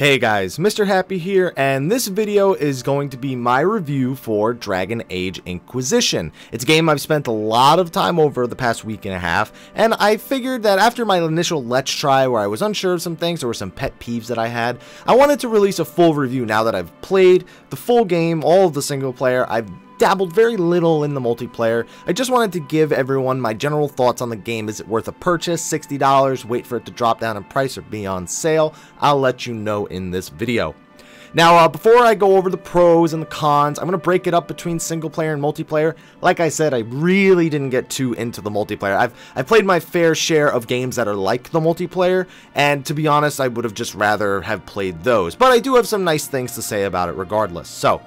Hey guys, Mrhappy here, and this video is going to be my review for Dragon Age Inquisition. It's a game I've spent a lot of time over the past week and a half, and I figured that after my initial Let's Try where I was unsure of some things, there were some pet peeves that I had, I wanted to release a full review now that I've played the full game, all of the single player. I've dabbled very little in the multiplayer. I just wanted to give everyone my general thoughts on the game. Is it worth a purchase? $60, wait for it to drop down in price or be on sale? I'll let you know in this video. Now, before I go over the pros and the cons, I'm going to break it up between single player and multiplayer. Like I said, I really didn't get too into the multiplayer. I've played my fair share of games that are like the multiplayer, and to be honest, I would have just rather have played those. But I do have some nice things to say about it regardless. So,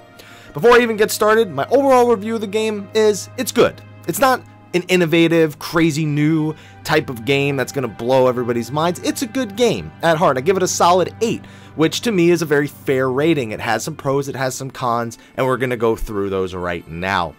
before I even get started, my overall review of the game is, it's good. It's not an innovative, crazy new type of game that's going to blow everybody's minds. It's a good game at heart. I give it a solid 8, which to me is a very fair rating. It has some pros, it has some cons, and we're going to go through those right now.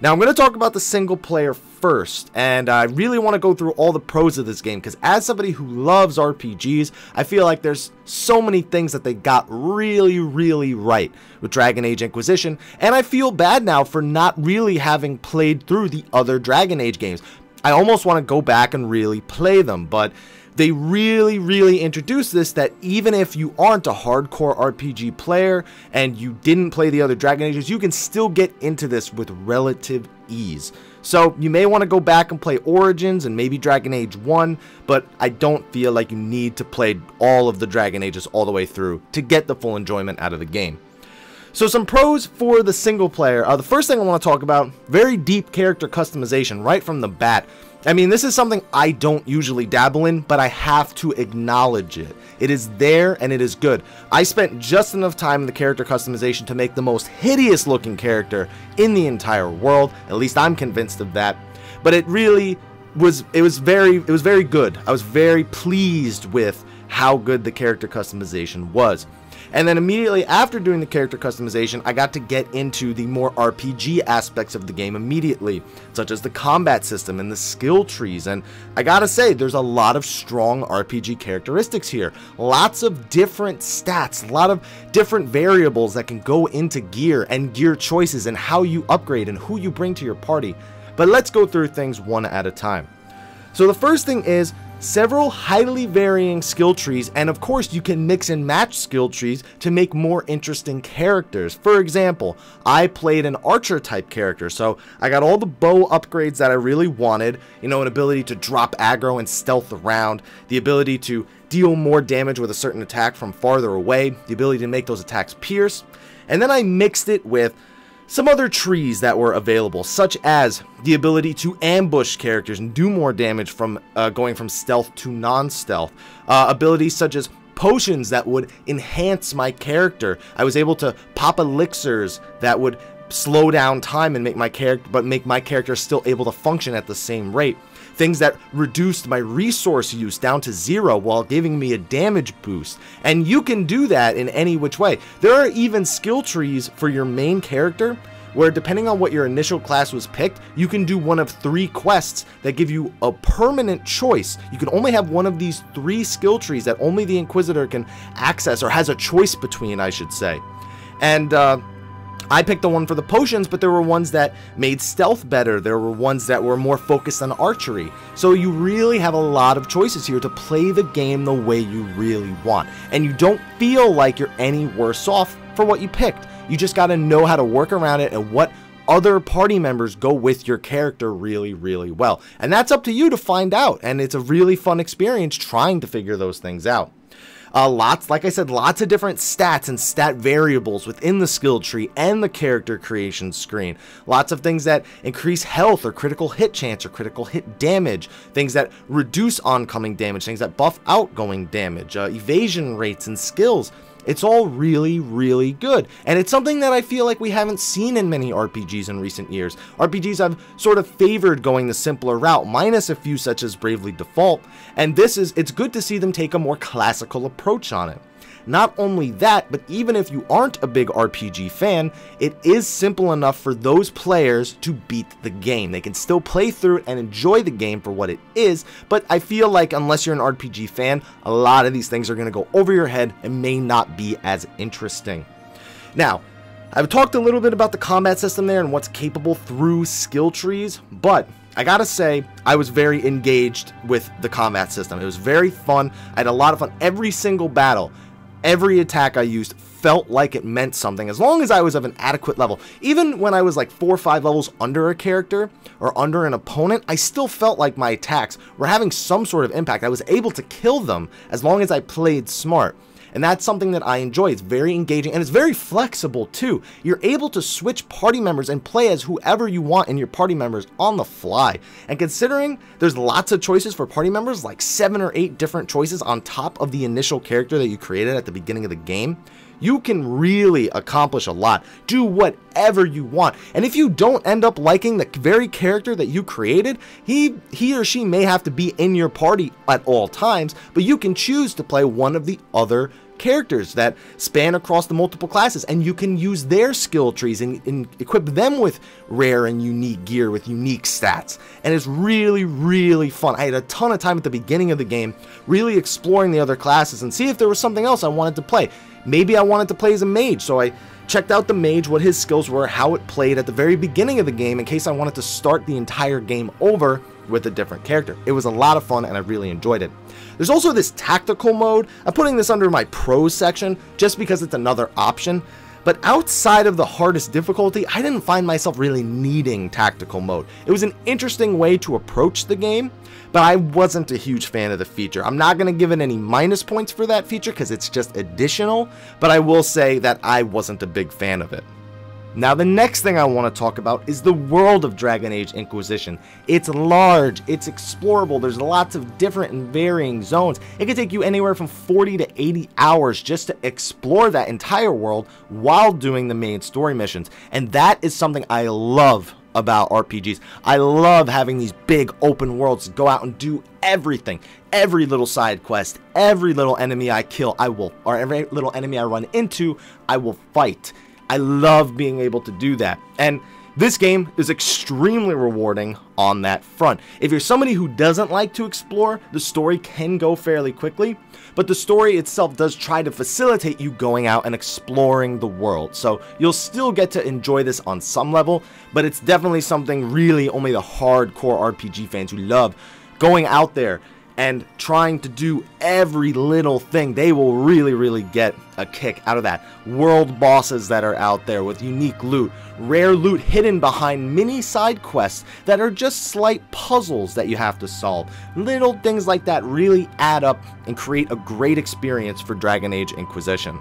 Now, I'm going to talk about the single player first, and I really want to go through all the pros of this game, because as somebody who loves RPGs, I feel like there's so many things that they got really right with Dragon Age Inquisition, and I feel bad now for not really having played through the other Dragon Age games. I almost want to go back and really play them, but they really introduced this, that even if you aren't a hardcore RPG player and you didn't play the other Dragon Ages, you can still get into this with relative ease. So you may want to go back and play Origins and maybe Dragon Age 1, but I don't feel like you need to play all of the Dragon Ages all the way through to get the full enjoyment out of the game. So some pros for the single player. The first thing I want to talk about, very deep character customization right from the bat. I mean, this is something I don't usually dabble in, but I have to acknowledge it. It is there and it is good. I spent just enough time in the character customization to make the most hideous looking character in the entire world. At least I'm convinced of that. But it really was, it was very good. I was very pleased with how good the character customization was. And then immediately after doing the character customization, I got to get into the more RPG aspects of the game immediately, such as the combat system and the skill trees. And I gotta say, there's a lot of strong RPG characteristics here. Lots of different stats, a lot of different variables that can go into gear and gear choices and how you upgrade and who you bring to your party. But let's go through things one at a time. So the first thing is several highly varying skill trees, and of course you can mix and match skill trees to make more interesting characters. For example, I played an archer type character, so I got all the bow upgrades that I really wanted, you know, an ability to drop aggro and stealth around, the ability to deal more damage with a certain attack from farther away, the ability to make those attacks pierce, and then I mixed it with some other trees that were available, such as the ability to ambush characters and do more damage from going from stealth to non-stealth. Abilities such as potions that would enhance my character. I was able to pop elixirs that would slow down time and make my character still able to function at the same rate. Things that reduced my resource use down to 0 while giving me a damage boost. And you can do that in any which way. There are even skill trees for your main character where, depending on what your initial class was picked, you can do one of 3 quests that give you a permanent choice. You can only have one of these 3 skill trees that only the Inquisitor can access, or has a choice between, I should say. And I picked the one for the potions, but there were ones that made stealth better. There were ones that were more focused on archery. So you really have a lot of choices here to play the game the way you really want. And you don't feel like you're any worse off for what you picked. You just got to know how to work around it and what other party members go with your character really well. And that's up to you to find out. And it's a really fun experience trying to figure those things out. Like I said, lots of different stats and stat variables within the skill tree and the character creation screen. Lots of things that increase health or critical hit chance or critical hit damage. Things that reduce oncoming damage. Things that buff outgoing damage. Evasion rates and skills. It's all really good, and it's something that I feel like we haven't seen in many RPGs in recent years. RPGs have sort of favored going the simpler route, minus a few such as Bravely Default, and it's good to see them take a more classical approach on it. Not only that, but even if you aren't a big RPG fan, it is simple enough for those players to beat the game. They can still play through it and enjoy the game for what it is, but I feel like unless you're an RPG fan, a lot of these things are going to go over your head and may not be as interesting. Now, I've talked a little bit about the combat system there and what's capable through skill trees, but I gotta say, I was very engaged with the combat system. It was very fun. I had a lot of fun. Every single battle, every attack I used felt like it meant something, as long as I was of an adequate level. Even when I was like 4 or 5 levels under a character or under an opponent, I still felt like my attacks were having some sort of impact. I was able to kill them as long as I played smart. And that's something that I enjoy. It's very engaging and it's very flexible too. You're able to switch party members and play as whoever you want in your party members on the fly. And considering there's lots of choices for party members, like 7 or 8 different choices on top of the initial character that you created at the beginning of the game, you can really accomplish a lot. Do whatever you want. And if you don't end up liking the very character that you created, he or she may have to be in your party at all times, but you can choose to play one of the other characters that span across the multiple classes, and you can use their skill trees and equip them with rare and unique gear with unique stats. And it's really, really fun. I had a ton of time at the beginning of the game really exploring the other classes and see if there was something else I wanted to play. Maybe I wanted to play as a mage, so I checked out the mage, what his skills were, how it played at the very beginning of the game in case I wanted to start the entire game over with a different character. It was a lot of fun and I really enjoyed it. There's also this tactical mode. I'm putting this under my pros section just because it's another option. But outside of the hardest difficulty, I didn't find myself really needing tactical mode. It was an interesting way to approach the game, but I wasn't a huge fan of the feature. I'm not going to give it any minus points for that feature because it's just additional, but I will say that I wasn't a big fan of it. Now, the next thing I want to talk about is the world of Dragon Age Inquisition. It's large, it's explorable, there's lots of different and varying zones. It can take you anywhere from 40 to 80 hours just to explore that entire world while doing the main story missions. And that is something I love about RPGs. I love having these big open worlds to go out and do everything. Every little side quest, every little enemy I kill, or every little enemy I run into, I will fight. I love being able to do that, and this game is extremely rewarding on that front. If you're somebody who doesn't like to explore, the story can go fairly quickly, but the story itself does try to facilitate you going out and exploring the world, so you'll still get to enjoy this on some level, but it's definitely something really only the hardcore RPG fans who love going out there and trying to do every little thing. They will really, really get a kick out of that. World bosses that are out there with unique loot, rare loot hidden behind mini side quests that are just slight puzzles that you have to solve. Little things like that really add up and create a great experience for Dragon Age Inquisition.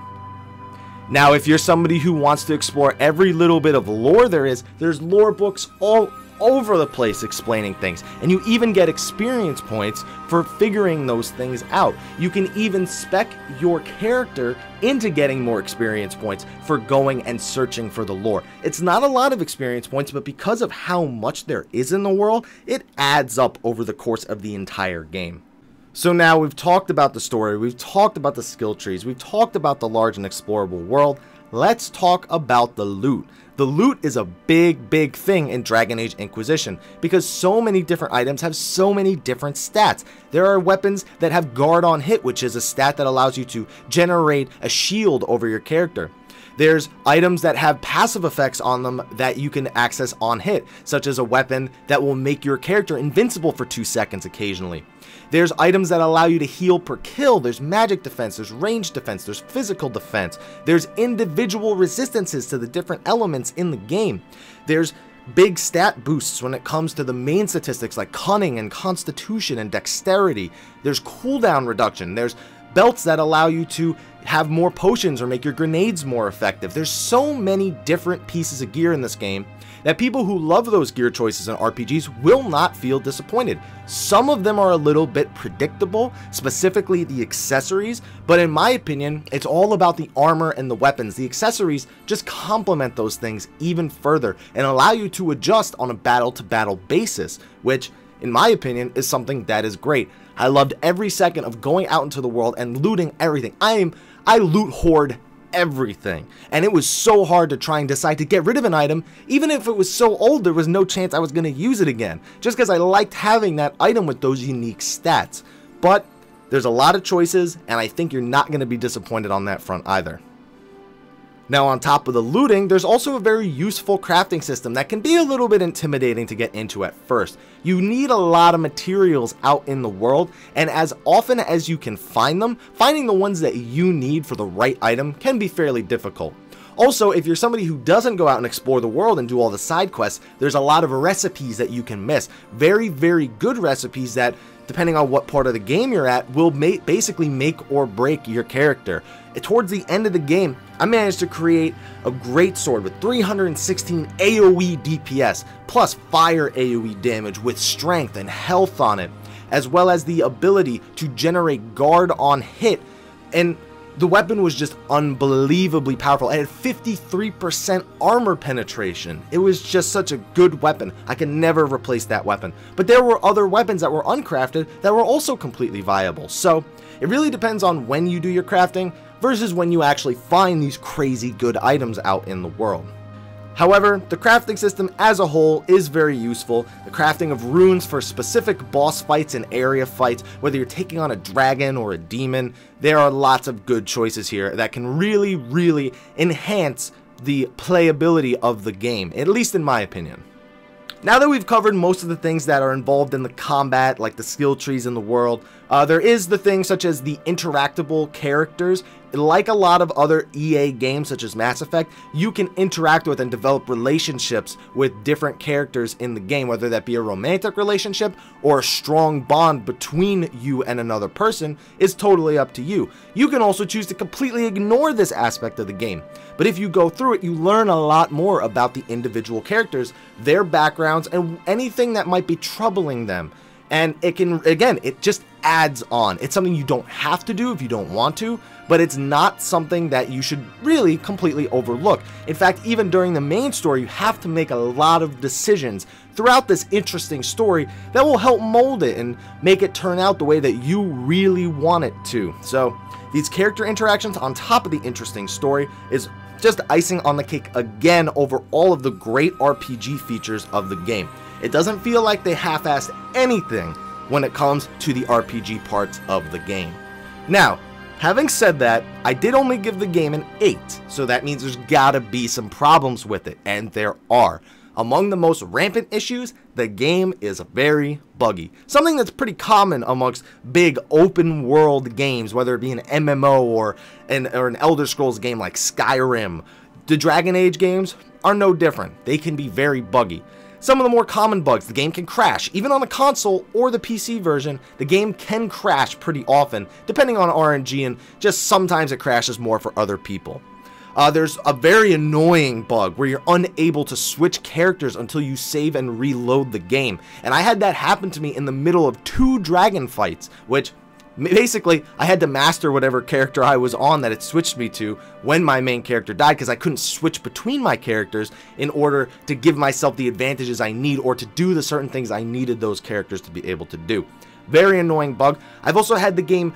Now, if you're somebody who wants to explore every little bit of lore there's lore books all over the place explaining things, and you even get experience points for figuring those things out. You can even spec your character into getting more experience points for going and searching for the lore. It's not a lot of experience points, but because of how much there is in the world, it adds up over the course of the entire game. So now we've talked about the story, we've talked about the skill trees, we've talked about the large and explorable world. Let's talk about the loot. The loot is a big thing in Dragon Age Inquisition because so many different items have so many different stats. There are weapons that have guard on hit, which is a stat that allows you to generate a shield over your character. There's items that have passive effects on them that you can access on hit, such as a weapon that will make your character invincible for 2 seconds occasionally. There's items that allow you to heal per kill. There's magic defense, there's range defense, there's physical defense. There's individual resistances to the different elements in the game. There's big stat boosts when it comes to the main statistics like cunning and constitution and dexterity. There's cooldown reduction. There's belts that allow you to have more potions or make your grenades more effective. There's so many different pieces of gear in this game that people who love those gear choices in RPGs will not feel disappointed. Some of them are a little bit predictable, specifically the accessories, but in my opinion, it's all about the armor and the weapons. The accessories just complement those things even further and allow you to adjust on a battle-to-battle basis, which, in my opinion, is something that is great. I loved every second of going out into the world and looting everything. I I loot hoard everything, and it was so hard to try and decide to get rid of an item. Even if it was so old, there was no chance I was going to use it again, just because I liked having that item with those unique stats. But there's a lot of choices, and I think you're not going to be disappointed on that front either. Now, on top of the looting, there's also a very useful crafting system that can be a little bit intimidating to get into at first. You need a lot of materials out in the world, and as often as you can find them, finding the ones that you need for the right item can be fairly difficult. Also, if you're somebody who doesn't go out and explore the world and do all the side quests, there's a lot of recipes that you can miss. Very, very good recipes that, depending on what part of the game you're at, will basically make or break your character. Towards the end of the game, I managed to create a great sword with 316 AoE DPS, plus fire AoE damage with strength and health on it, as well as the ability to generate guard on hit, and the weapon was just unbelievably powerful. It had 53% armor penetration. It was just such a good weapon. I can never replace that weapon. But there were other weapons that were uncrafted that were also completely viable. So it really depends on when you do your crafting versus when you actually find these crazy good items out in the world. However, the crafting system as a whole is very useful. The crafting of runes for specific boss fights and area fights, whether you're taking on a dragon or a demon, there are lots of good choices here that can really, really enhance the playability of the game, at least in my opinion. Now that we've covered most of the things that are involved in the combat, like the skill trees in the world, there is the things such as the interactable characters. Like a lot of other EA games such as Mass Effect, you can interact with and develop relationships with different characters in the game, whether that be a romantic relationship or a strong bond between you and another person is totally up to you. You can also choose to completely ignore this aspect of the game, but if you go through it, you learn a lot more about the individual characters, their backgrounds, and anything that might be troubling them. And it can, again, it just adds on. It's something you don't have to do if you don't want to, but it's not something that you should really completely overlook. In fact, even during the main story, you have to make a lot of decisions throughout this interesting story that will help mold it and make it turn out the way that you really want it to. So these character interactions on top of the interesting story is just icing on the cake again over all of the great RPG features of the game. It doesn't feel like they half-assed anything when it comes to the RPG parts of the game. Now, having said that, I did only give the game an 8, so that means there's gotta be some problems with it, and there are. Among the most rampant issues, the game is very buggy. Something that's pretty common amongst big open world games, whether it be an MMO or an Elder Scrolls game like Skyrim. The Dragon Age games are no different. They can be very buggy. Some of the more common bugs, the game can crash. Even on the console or the PC version, the game can crash pretty often, depending on RNG, and just sometimes it crashes more for other people. There's a very annoying bug where you're unable to switch characters until you save and reload the game. And I had that happen to me in the middle of 2 dragon fights, which basically I had to master whatever character I was on that it switched me to when my main character died, because I couldn't switch between my characters in order to give myself the advantages I need or to do the certain things I needed those characters to be able to do. Very annoying bug. I've also had the game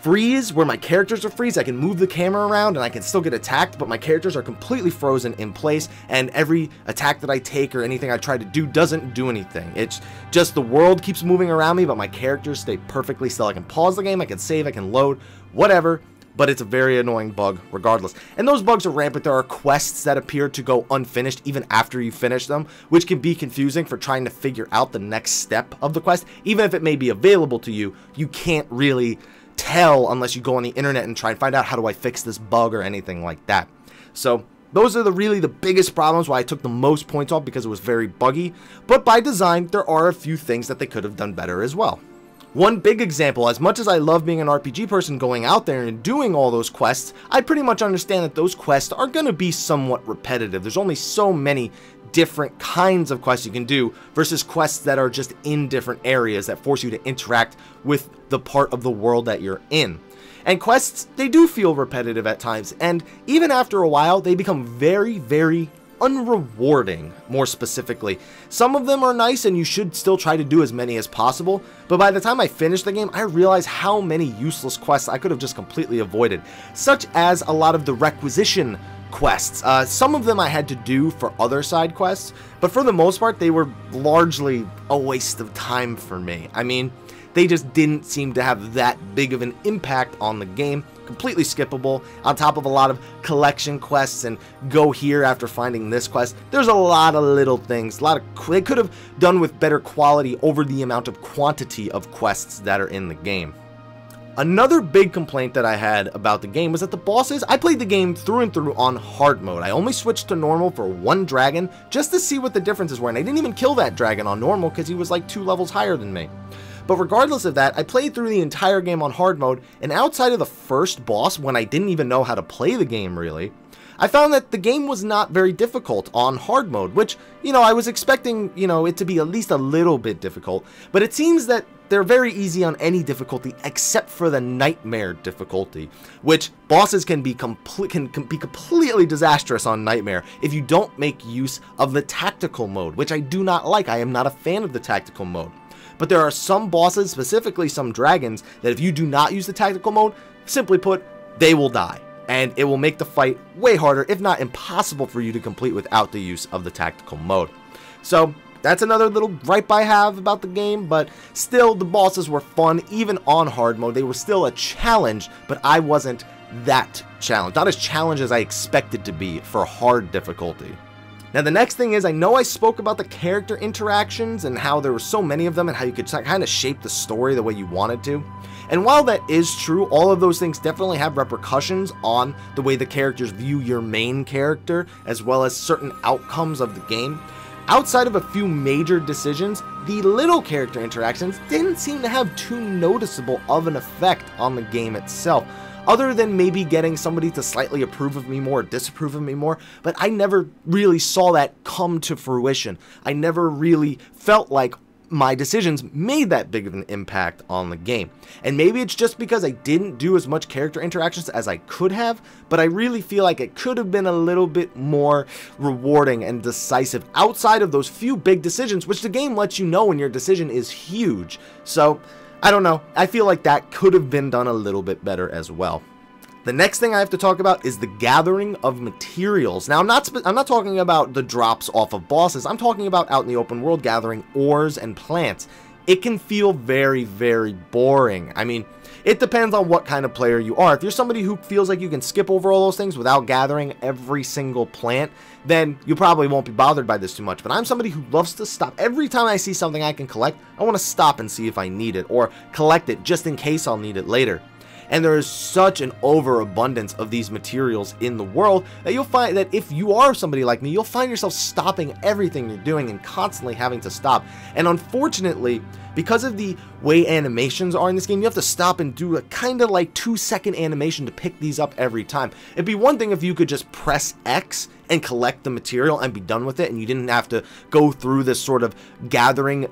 freeze where my characters are freeze. I can move the camera around and I can still get attacked, but my characters are completely frozen in place, and every attack that I take or anything I try to do doesn't do anything. It's just the world keeps moving around me, but my characters stay perfectly still. I can pause the game, I can save, I can load, whatever, but it's a very annoying bug regardless. And those bugs are rampant. There are quests that appear to go unfinished even after you finish them, which can be confusing for trying to figure out the next step of the quest. Even if it may be available to you, you can't really tell unless you go on the internet and try and find out how do I fix this bug or anything like that. So those are really the biggest problems why I took the most points off, because it was very buggy. But by design, there are a few things that they could have done better as well. One big example, as much as I love being an RPG person going out there and doing all those quests, I pretty much understand that those quests are going to be somewhat repetitive. There's only so many different kinds of quests you can do versus quests that are just in different areas that force you to interact with the part of the world that you're in. And quests, they do feel repetitive at times, and even after a while, they become very, very unrewarding, more specifically. Some of them are nice and you should still try to do as many as possible, but by the time I finished the game, I realized how many useless quests I could have just completely avoided, such as a lot of the requisition quests. Some of them I had to do for other side quests, but for the most part, they were largely a waste of time for me. I mean, they just didn't seem to have that big of an impact on the game. Completely skippable, on top of a lot of collection quests and go here after finding this quest. There's a lot of little things, they could have done with better quality over the amount of quantity of quests that are in the game. Another big complaint that I had about the game was that the bosses, I played the game through and through on hard mode. I only switched to normal for one dragon just to see what the differences were, and I didn't even kill that dragon on normal because he was like 2 levels higher than me. But regardless of that, I played through the entire game on hard mode, and outside of the first boss, when I didn't even know how to play the game really, I found that the game was not very difficult on hard mode, which, you know, I was expecting, you know, it to be at least a little bit difficult, but it seems that they're very easy on any difficulty except for the nightmare difficulty, which bosses can be completely disastrous on nightmare if you don't make use of the tactical mode, which I do not like. I am not a fan of the tactical mode. But there are some bosses, specifically some dragons, that if you do not use the tactical mode, simply put, they will die. And it will make the fight way harder, if not impossible for you to complete without the use of the tactical mode. So that's another little gripe I have about the game, but still the bosses were fun, even on hard mode. They were still a challenge, but I wasn't that challenged. Not as challenged as I expected to be for hard difficulty. Now the next thing is, I know I spoke about the character interactions and how there were so many of them and how you could kind of shape the story the way you wanted to. And while that is true, all of those things definitely have repercussions on the way the characters view your main character, as well as certain outcomes of the game. Outside of a few major decisions, the little character interactions didn't seem to have too noticeable of an effect on the game itself, other than maybe getting somebody to slightly approve of me more or disapprove of me more, but I never really saw that come to fruition. I never really felt like my decisions made that big of an impact on the game. And maybe it's just because I didn't do as much character interactions as I could have, but I really feel like it could have been a little bit more rewarding and decisive outside of those few big decisions, which the game lets you know when your decision is huge. So I don't know, I feel like that could have been done a little bit better as well. The next thing I have to talk about is the gathering of materials. Now, I'm not talking about the drops off of bosses. I'm talking about out in the open world gathering ores and plants. It can feel very, very boring. I mean, it depends on what kind of player you are. If you're somebody who feels like you can skip over all those things without gathering every single plant, then you probably won't be bothered by this too much. But I'm somebody who loves to stop. Every time I see something I can collect, I want to stop and see if I need it, or collect it just in case I'll need it later. And there is such an overabundance of these materials in the world that you'll find that if you are somebody like me, you'll find yourself stopping everything you're doing and constantly having to stop. And unfortunately, because of the way animations are in this game, you have to stop and do a kind of like 2-second animation to pick these up every time. It'd be one thing if you could just press X and collect the material and be done with it, and you didn't have to go through this sort of gathering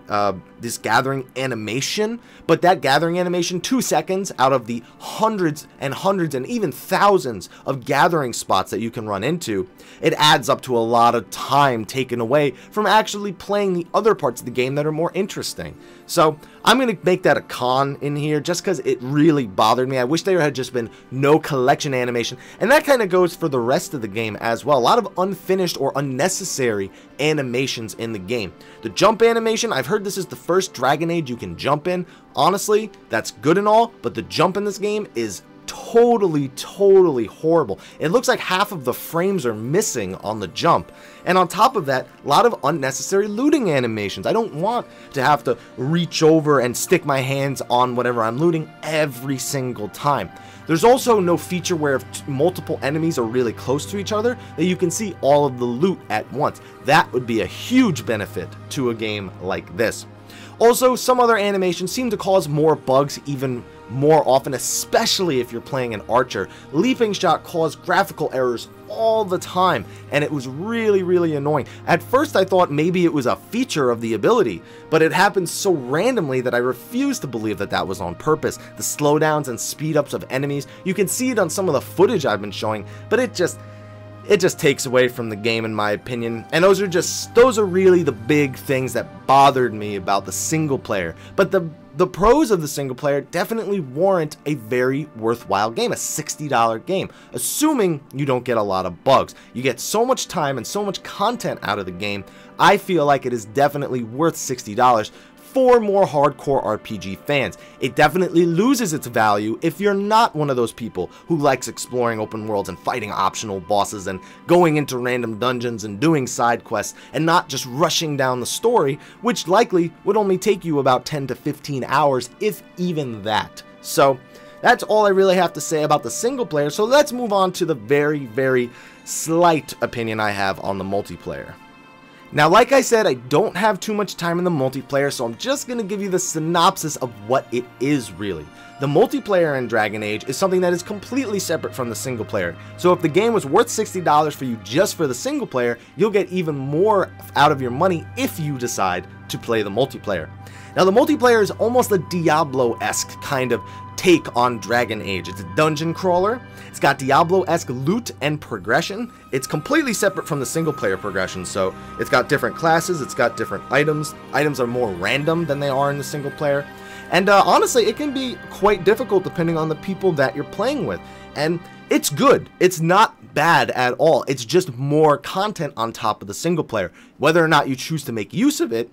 animation. But that gathering animation, 2 seconds out of the hundreds and hundreds and even thousands of gathering spots that you can run into, it adds up to a lot of time taken away from actually playing the other parts of the game that are more interesting. So I'm going to make that a con in here just because it really bothered me. I wish there had just been no collection animation, and that kind of goes for the rest of the game as well. A lot of unfinished or unnecessary animations in the game. The jump animation, I've heard this is the first Dragon Age you can jump in. Honestly, that's good and all, but the jump in this game is totally horrible. It looks like half of the frames are missing on the jump. And on top of that, a lot of unnecessary looting animations. I don't want to have to reach over and stick my hands on whatever I'm looting every single time. There's also no feature where if multiple enemies are really close to each other, that you can see all of the loot at once. That would be a huge benefit to a game like this. Also, some other animations seem to cause more bugs even more often, especially if you're playing an archer. Leaping shot caused graphical errors all the time, and it was really annoying. At first I thought maybe it was a feature of the ability, but it happened so randomly that I refuse to believe that that was on purpose. The slowdowns and speed ups of enemies, you can see it on some of the footage I've been showing, but it it just takes away from the game in my opinion. And those are really the big things that bothered me about the single player. But the pros of the single player definitely warrant a very worthwhile game, a $60 game, assuming you don't get a lot of bugs. You get so much time and so much content out of the game. I feel like it is definitely worth $60 for more hardcore RPG fans. It definitely loses its value if you're not one of those people who likes exploring open worlds and fighting optional bosses and going into random dungeons and doing side quests and not just rushing down the story, which likely would only take you about 10 to 15 hours, if even that. So that's all I really have to say about the single player. So let's move on to the very, very slight opinion I have on the multiplayer. Now, like I said, I don't have too much time in the multiplayer, so I'm just going to give you the synopsis of what it is really. The multiplayer in Dragon Age is something that is completely separate from the single player. So if the game was worth $60 for you just for the single player, you'll get even more out of your money if you decide to play the multiplayer. Now, the multiplayer is almost a Diablo-esque kind of take on Dragon Age. It's a dungeon crawler. It's got Diablo-esque loot and progression. It's completely separate from the single player progression, so it's got different classes, it's got different items. Items are more random than they are in the single player. And honestly, it can be quite difficult depending on the people that you're playing with. And it's good. It's not bad at all. It's just more content on top of the single player. Whether or not you choose to make use of it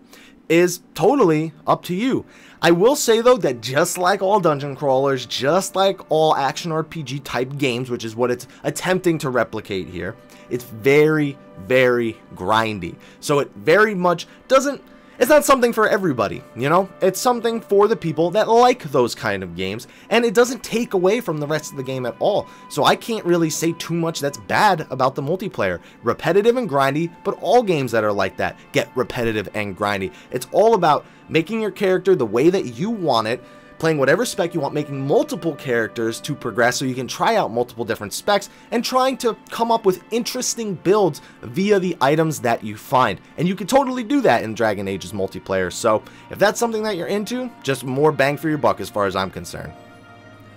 is totally up to you. I will say though that just like all dungeon crawlers, just like all action RPG type games, which is what it's attempting to replicate here, it's very, very grindy. So it very much it's not something for everybody, you know? It's something for the people that like those kind of games, and it doesn't take away from the rest of the game at all. So I can't really say too much that's bad about the multiplayer. Repetitive and grindy, but all games that are like that get repetitive and grindy. It's all about making your character the way that you want it, playing whatever spec you want, making multiple characters to progress so you can try out multiple different specs, and trying to come up with interesting builds via the items that you find. And you can totally do that in Dragon Age's multiplayer, so if that's something that you're into, just more bang for your buck as far as I'm concerned.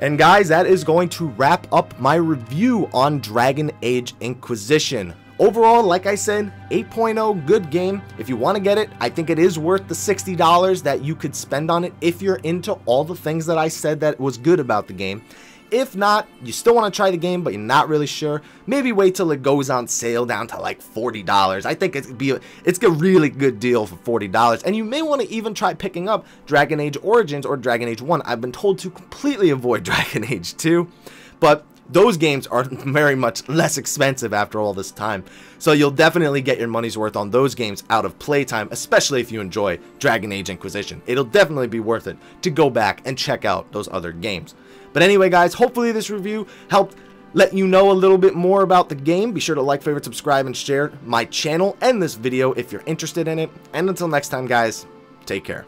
And guys, that is going to wrap up my review on Dragon Age Inquisition. Overall, like I said, 8.0, good game. If you want to get it, I think it is worth the $60 that you could spend on it if you're into all the things that I said that was good about the game. If not, you still want to try the game, but you're not really sure, maybe wait till it goes on sale down to like $40. I think it's a really good deal for $40. And you may want to even try picking up Dragon Age Origins or Dragon Age 1. I've been told to completely avoid Dragon Age 2, but those games are very much less expensive after all this time. So you'll definitely get your money's worth on those games out of playtime, especially if you enjoy Dragon Age Inquisition. It'll definitely be worth it to go back and check out those other games. But anyway, guys, hopefully this review helped let you know a little bit more about the game. Be sure to like, favorite, subscribe, and share my channel and this video if you're interested in it. And until next time, guys, take care.